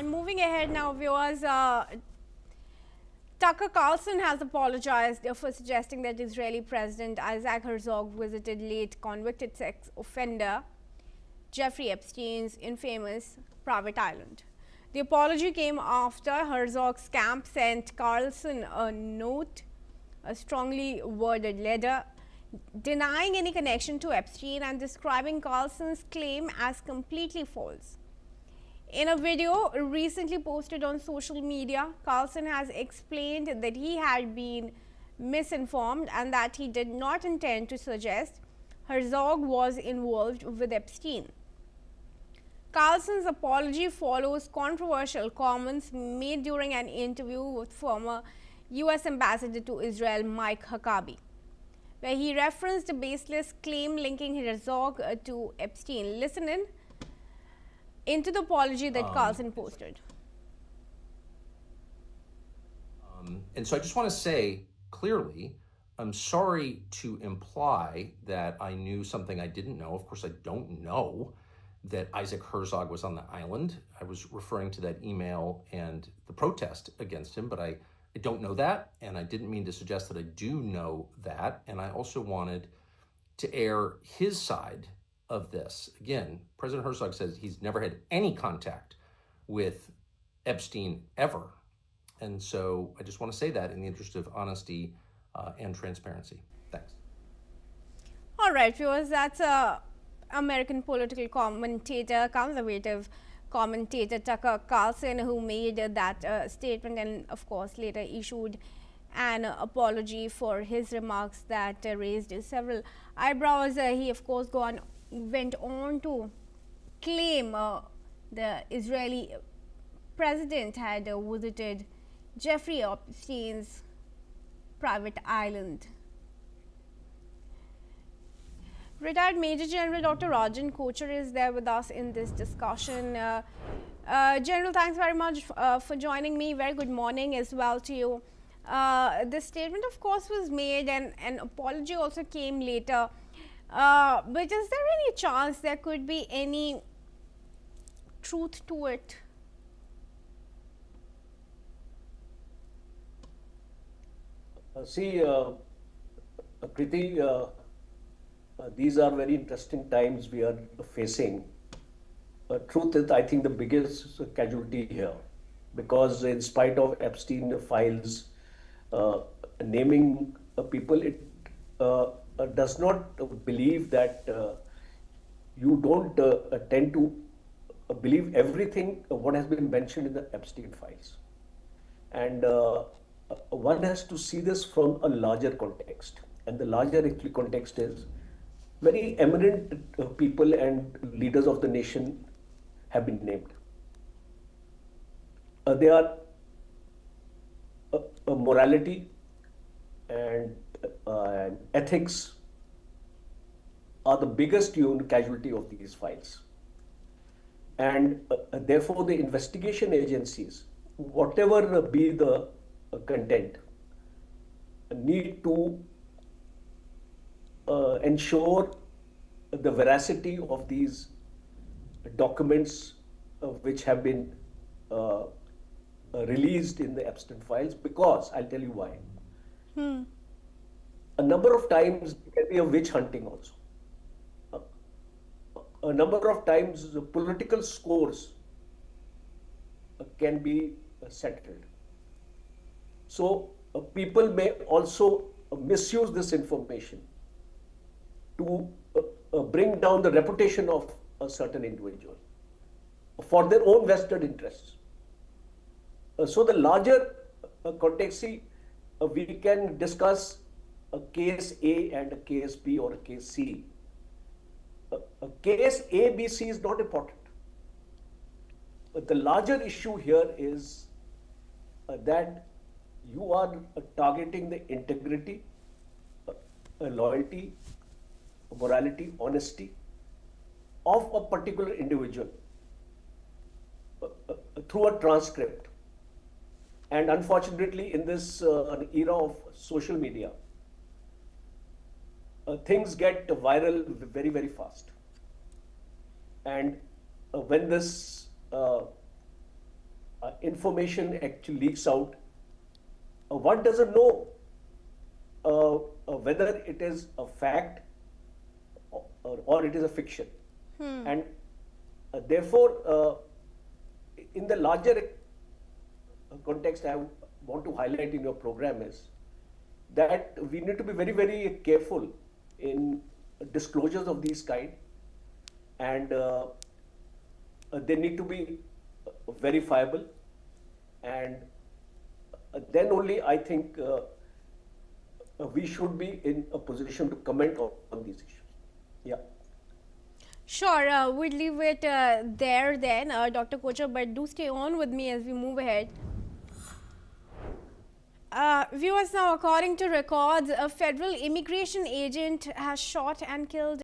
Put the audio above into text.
And moving ahead now, viewers, Tucker Carlson has apologized for suggesting that Israeli President Isaac Herzog visited late convicted sex offender Jeffrey Epstein's infamous private island. The apology came after Herzog's camp sent Carlson a note, a strongly worded letter, denying any connection to Epstein and describing Carlson's claim as completely false. In a video recently posted on social media, Carlson has explained that he had been misinformed and that he did not intend to suggest Herzog was involved with Epstein. Carlson's apology follows controversial comments made during an interview with former U.S. Ambassador to Israel Mike Huckabee, where he referenced a baseless claim linking Herzog to Epstein. Listen in into the apology that Carlson posted. And so I just want to say clearly, I'm sorry to imply that I knew something I didn't know. Of course, I don't know that Isaac Herzog was on the island. I was referring to that email and the protest against him, but I don't know that, and I didn't mean to suggest that I do know that. And I also wanted to air his side of this. Again, President Herzog says he's never had any contact with Epstein ever. And so I just want to say that in the interest of honesty and transparency. Thanks. All right, viewers, that's American political commentator, conservative commentator Tucker Carlson, who made that statement and, of course, later issued an apology for his remarks that raised several eyebrows. He, of course, went on to claim the Israeli president had visited Jeffrey Epstein's private island. Retired Major General Dr. Rajan Kochar is there with us in this discussion. General, thanks very much for joining me. Very good morning as well to you. This statement, of course, was made and an apology also came later. But is there any chance there could be any truth to it? Kriti, these are very interesting times we are facing. Truth is, I think, the biggest casualty here, because in spite of Epstein files naming people, it does not believe that you don't tend to believe everything what has been mentioned in the Epstein files. And one has to see this from a larger context. And the larger actually context is very eminent people and leaders of the nation have been named. They are morality and ethics are the biggest casualty of these files. And therefore the investigation agencies, whatever be the content, need to ensure the veracity of these documents which have been released in the Epstein files, because I'll tell you why. A number of times it can be a witch hunting also. A number of times the political scores can be settled. So people may also misuse this information to bring down the reputation of a certain individual for their own vested interests. So the larger context, we can discuss a case A and a case B or a case C. A case A, B, C is not important. But the larger issue here is that you are targeting the integrity, loyalty, morality, honesty of a particular individual through a transcript. And unfortunately, in this era of social media, things get viral very, very fast. And when this information actually leaks out, one doesn't know whether it is a fact or it is a fiction. And therefore, in the larger context I want to highlight in your program is that we need to be very, very careful in disclosures of these kind, and they need to be verifiable, and then only I think we should be in a position to comment on these issues. Yeah. Sure, we'll leave it there then, Dr. Kochhar, but do stay on with me as we move ahead. Viewers, now according to records, a federal immigration agent has shot and killed